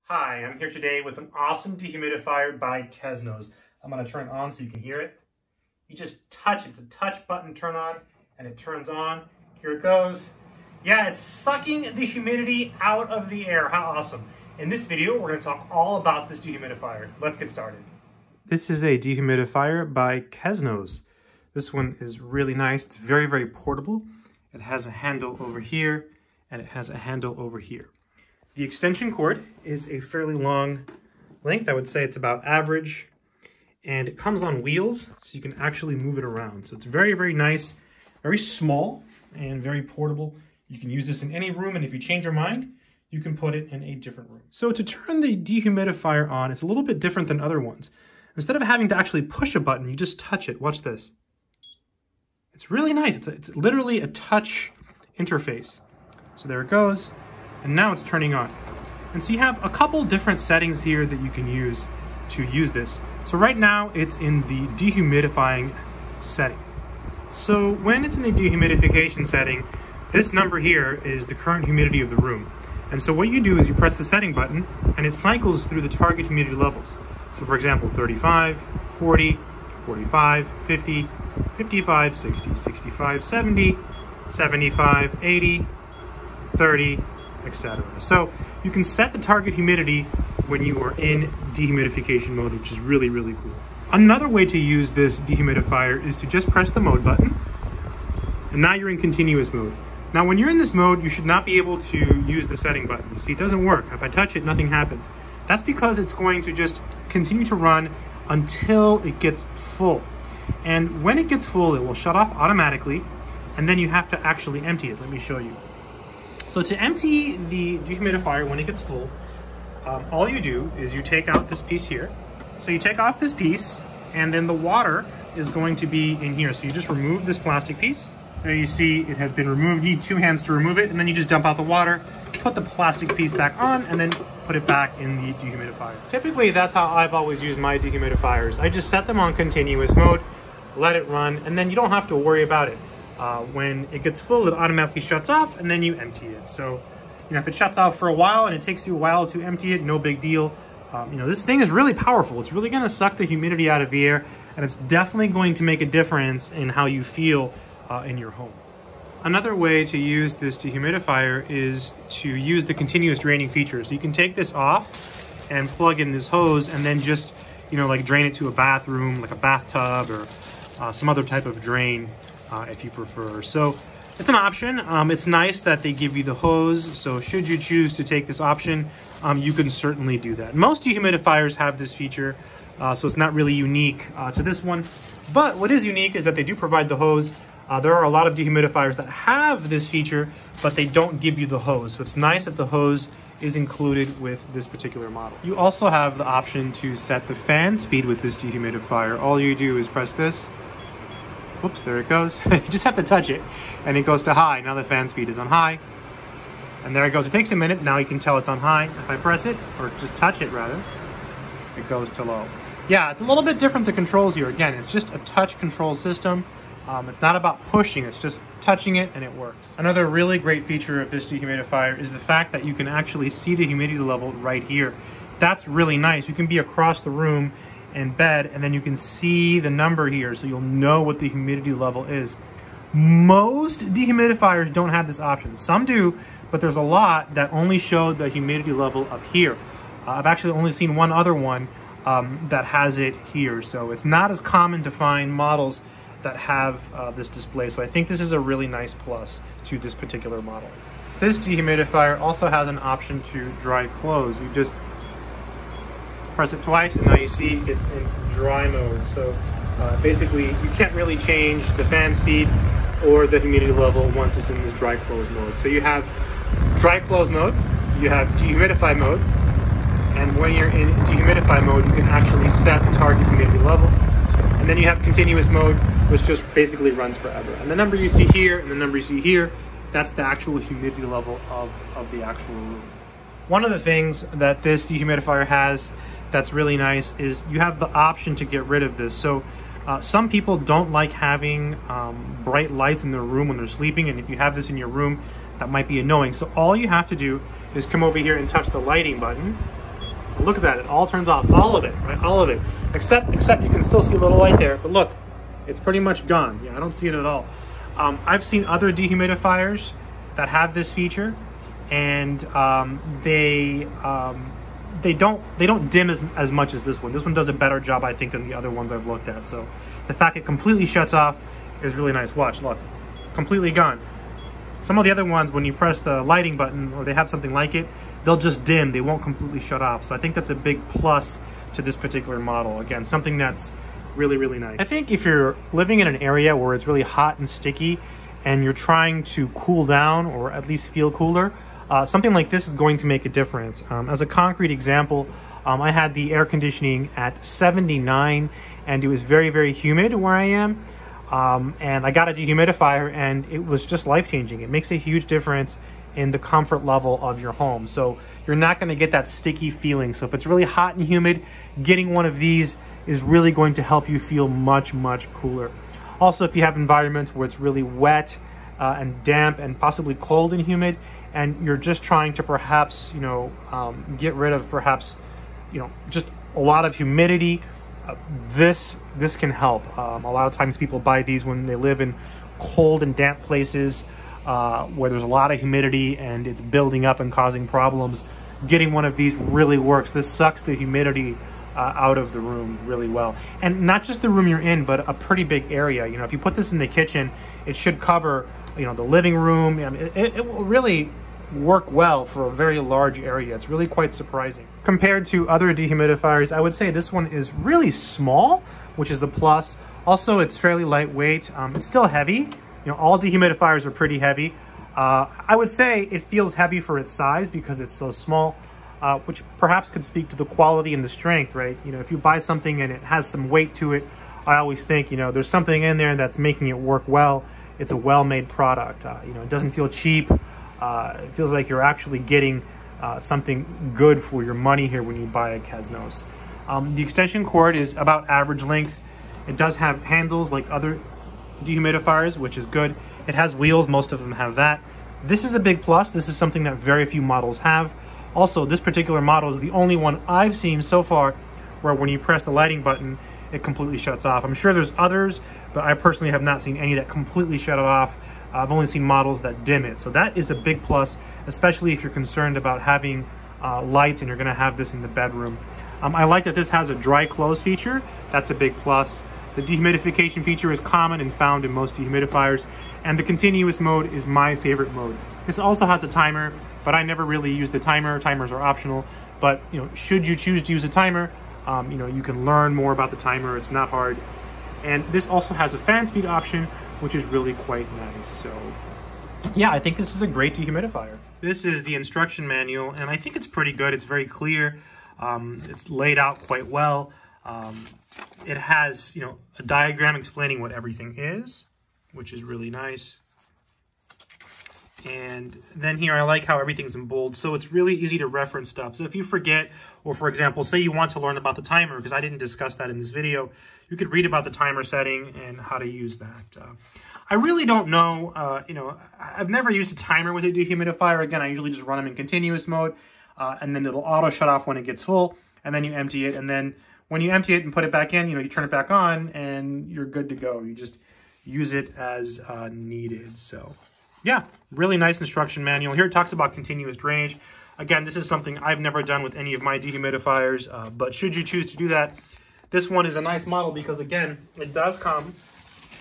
Hi, I'm here today with an awesome dehumidifier by Kesnos. I'm going to turn it on so you can hear it. You just touch it. It's a touch button turn on and it turns on. Here it goes. Yeah, it's sucking the humidity out of the air. How awesome. In this video, we're going to talk all about this dehumidifier. Let's get started. This is a dehumidifier by Kesnos. This one is really nice. It's very, very portable. It has a handle over here and it has a handle over here. The extension cord is a fairly long length. I would say it's about average. And it comes on wheels, so you can actually move it around. So it's very, very nice, very small, and very portable. You can use this in any room, and if you change your mind, you can put it in a different room. So to turn the dehumidifier on, it's a little bit different than other ones. Instead of having to actually push a button, you just touch it. Watch this. It's really nice. It's literally a touch interface. So there it goes. And now it's turning on. And so you have a couple different settings here that you can use to use this. So right now it's in the dehumidifying setting. So when it's in the dehumidification setting, this number here is the current humidity of the room. And so what you do is you press the setting button and it cycles through the target humidity levels. So for example, 35, 40, 45, 50, 55, 60, 65, 70, 75, 80, 30, etc. So you can set the target humidity when you are in dehumidification mode, which is really, really cool. Another way to use this dehumidifier is to just press the mode button, and now you're in continuous mode. Now when you're in this mode, you should not be able to use the setting button. You see, it doesn't work. If I touch it, nothing happens. That's because it's going to just continue to run until it gets full. And when it gets full, it will shut off automatically, and then you have to actually empty it. Let me show you. So to empty the dehumidifier when it gets full, all you do is you take out this piece here. So you take off this piece, and then the water is going to be in here. So you just remove this plastic piece. There you see it has been removed. You need two hands to remove it, and then you just dump out the water, put the plastic piece back on, and then put it back in the dehumidifier. Typically, that's how I've always used my dehumidifiers. I just set them on continuous mode, let it run, and then you don't have to worry about it. When it gets full, it automatically shuts off, and then you empty it. So, if it shuts off for a while and it takes you a while to empty it, no big deal. This thing is really powerful. It's really going to suck the humidity out of the air, and it's definitely going to make a difference in how you feel in your home. Another way to use this dehumidifier is to use the continuous draining feature. So you can take this off and plug in this hose, and then just, like drain it to a bathroom, like a bathtub, or some other type of drain. If you prefer. So it's an option. It's nice that they give you the hose, so should you choose to take this option, you can certainly do that. Most dehumidifiers have this feature, so it's not really unique to this one. But what is unique is that they do provide the hose. There are a lot of dehumidifiers that have this feature, but they don't give you the hose. So it's nice that the hose is included with this particular model. You also have the option to set the fan speed with this dehumidifier. All you do is press this. Whoops, there it goes. You just have to touch it and it goes to high. Now the fan speed is on high. And there it goes. It takes a minute. Now you can tell it's on high. If I press it, or just touch it rather, it goes to low. Yeah, it's a little bit different, the controls here. Again, it's just a touch control system. It's not about pushing, it's just touching it and it works. Another really great feature of this dehumidifier is the fact that you can actually see the humidity level right here. That's really nice. You can be across the room in bed, and then you can see the number here, so you'll know what the humidity level is. Most dehumidifiers don't have this option. Some do, but there's a lot that only show the humidity level up here. I've actually only seen one other one that has it here, so it's not as common to find models that have this display. So I think this is a really nice plus to this particular model. This dehumidifier also has an option to dry clothes. You just press it twice, and now you see it's in dry mode. So basically, you can't really change the fan speed or the humidity level once it's in this dry close mode. So you have dry close mode, you have dehumidify mode, and when you're in dehumidify mode, you can actually set the target humidity level. And then you have continuous mode, which just basically runs forever. And the number you see here and the number you see here, that's the actual humidity level of the actual room. One of the things that this dehumidifier has that's really nice is you have the option to get rid of this. So some people don't like having bright lights in their room when they're sleeping, and if you have this in your room, that might be annoying. So all you have to do is come over here and touch the lighting button, Look at that, it all turns off, all of it, right? All of it. Except you can still see a little light there, but look, it's pretty much gone. Yeah, I don't see it at all. I've seen other dehumidifiers that have this feature, and they don't dim as much as this one. This one does a better job, I think, than the other ones I've looked at. So the fact it completely shuts off is really nice. Watch, look, completely gone. Some of the other ones, when you press the lighting button, or they have something like it, they'll just dim, they won't completely shut off. So I think that's a big plus to this particular model. Again, something that's really, really nice. I think if you're living in an area where it's really hot and sticky and you're trying to cool down or at least feel cooler, something like this is going to make a difference. As a concrete example, I had the air conditioning at 79 and it was very, very humid where I am. And I got a dehumidifier and it was just life-changing. It makes a huge difference in the comfort level of your home. So you're not going to get that sticky feeling. So if it's really hot and humid, getting one of these is really going to help you feel much, much cooler. Also, if you have environments where it's really wet and damp and possibly cold and humid, and you're just trying to perhaps, get rid of perhaps, just a lot of humidity, this can help. A lot of times people buy these when they live in cold and damp places where there's a lot of humidity and it's building up and causing problems. Getting one of these really works. This sucks the humidity out of the room really well. And not just the room you're in, but a pretty big area. If you put this in the kitchen, it should cover, the living room. I mean, it will really work well for a very large area. It's really quite surprising. Compared to other dehumidifiers, I would say this one is really small, which is a plus. Also, it's fairly lightweight. It's still heavy. All dehumidifiers are pretty heavy. I would say it feels heavy for its size because it's so small, which perhaps could speak to the quality and the strength, right? If you buy something and it has some weight to it, I always think, there's something in there that's making it work well. It's a well-made product. It doesn't feel cheap. It feels like you're actually getting something good for your money here when you buy a Kesnos. The extension cord is about average length. It does have handles like other dehumidifiers, which is good. It has wheels, most of them have that. This is a big plus. This is something that very few models have. Also, this particular model is the only one I've seen so far where when you press the lighting button, it completely shuts off. I'm sure there's others, but I personally have not seen any that completely shut it off. I've only seen models that dim it. So that is a big plus, especially if you're concerned about having lights and you're gonna have this in the bedroom. I like that this has a dry close feature. That's a big plus. The dehumidification feature is common and found in most dehumidifiers, and the continuous mode is my favorite mode. This also has a timer, but I never really use the timer. Timers are optional, but should you choose to use a timer, you can learn more about the timer. It's not hard. And this also has a fan speed option, which is really quite nice. So yeah, I think this is a great dehumidifier. This is the instruction manual, and I think it's pretty good. It's very clear. It's laid out quite well. It has, a diagram explaining what everything is, which is really nice. And then here, I like how everything's in bold, so it's really easy to reference stuff. So if you forget, or for example, say you want to learn about the timer, because I didn't discuss that in this video, you could read about the timer setting and how to use that. I really don't know, I've never used a timer with a dehumidifier. Again, I usually just run them in continuous mode, and then it'll auto shut off when it gets full, and then you empty it, and then when you empty it and put it back in, you turn it back on, and you're good to go. You just use it as needed. So yeah, really nice instruction manual. Here it talks about continuous drainage. Again, this is something I've never done with any of my dehumidifiers, but should you choose to do that, this one is a nice model because, again, it does come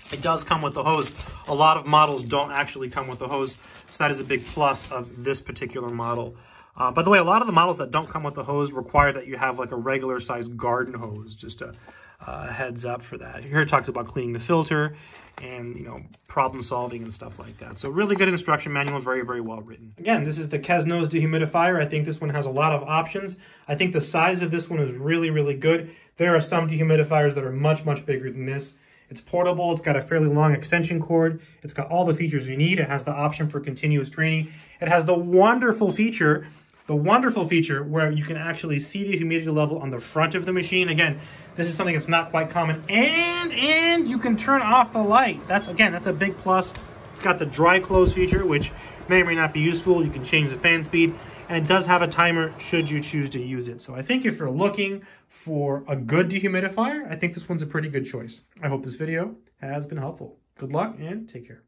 with the hose. A lot of models don't actually come with the hose, so that is a big plus of this particular model. By the way, a lot of the models that don't come with the hose require that you have like a regular sized garden hose, just a heads up for that. Here it talks about cleaning the filter and, problem solving and stuff like that. So really good instruction manual, very, very well written. Again, this is the Kesnos dehumidifier. I think this one has a lot of options. I think the size of this one is really, really good. There are some dehumidifiers that are much, much bigger than this. It's portable. It's got a fairly long extension cord. It's got all the features you need. It has the option for continuous draining. It has the wonderful feature where you can actually see the humidity level on the front of the machine. Again, this is something that's not quite common. And you can turn off the light. That's a big plus. It's got the dry close feature, which may or may not be useful. You can change the fan speed. and it does have a timer should you choose to use it. So I think if you're looking for a good dehumidifier, I think this one's a pretty good choice. I hope this video has been helpful. Good luck and take care.